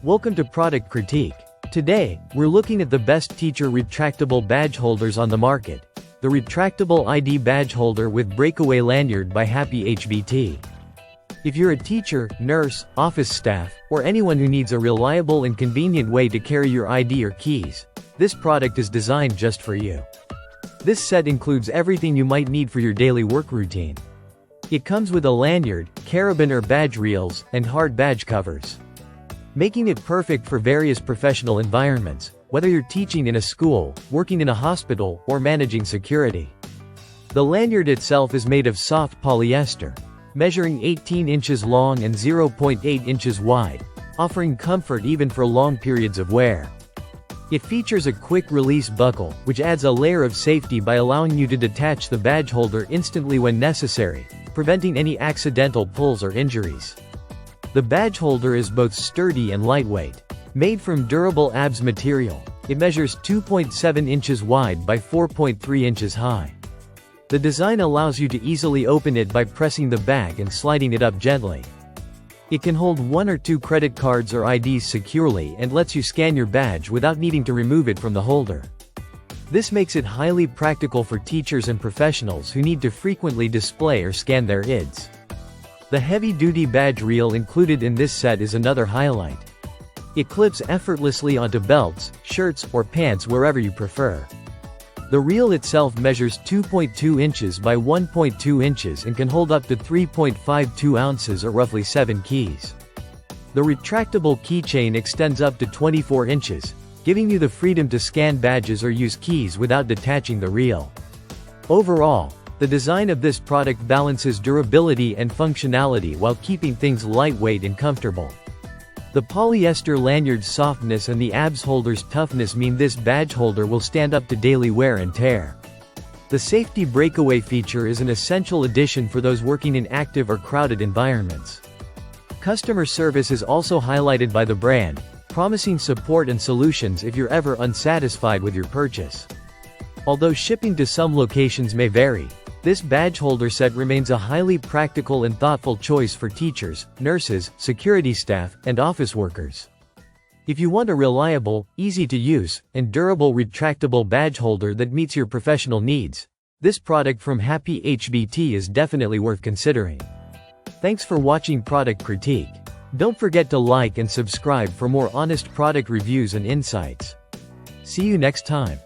Welcome to Product Critique. Today, we're looking at the best teacher retractable badge holders on the market. The Retractable ID Badge Holder with Breakaway Lanyard by happyhbt. If you're a teacher, nurse, office staff, or anyone who needs a reliable and convenient way to carry your ID or keys, this product is designed just for you. This set includes everything you might need for your daily work routine. It comes with a lanyard, carabiner badge reels, and hard badge covers, making it perfect for various professional environments, whether you're teaching in a school, working in a hospital, or managing security. The lanyard itself is made of soft polyester, measuring 18 inches long and 0.8 inches wide, offering comfort even for long periods of wear. It features a quick-release buckle, which adds a layer of safety by allowing you to detach the badge holder instantly when necessary, preventing any accidental pulls or injuries. The badge holder is both sturdy and lightweight. Made from durable ABS material, it measures 2.7 inches wide by 4.3 inches high. The design allows you to easily open it by pressing the bag and sliding it up gently. It can hold 1 or 2 credit cards or IDs securely and lets you scan your badge without needing to remove it from the holder. This makes it highly practical for teachers and professionals who need to frequently display or scan their IDs. The heavy-duty badge reel included in this set is another highlight. It clips effortlessly onto belts, shirts, or pants wherever you prefer. The reel itself measures 2.2 inches by 1.2 inches and can hold up to 3.52 ounces or roughly 7 keys. The retractable keychain extends up to 24 inches, giving you the freedom to scan badges or use keys without detaching the reel. Overall, the design of this product balances durability and functionality while keeping things lightweight and comfortable. The polyester lanyard's softness and the ABS holder's toughness mean this badge holder will stand up to daily wear and tear. The safety breakaway feature is an essential addition for those working in active or crowded environments. Customer service is also highlighted by the brand, promising support and solutions if you're ever unsatisfied with your purchase. Although shipping to some locations may vary, this badge holder set remains a highly practical and thoughtful choice for teachers, nurses, security staff, and office workers. If you want a reliable, easy-to-use, and durable retractable badge holder that meets your professional needs, this product from happyhbt is definitely worth considering. Thanks for watching Product Critique. Don't forget to like and subscribe for more honest product reviews and insights. See you next time.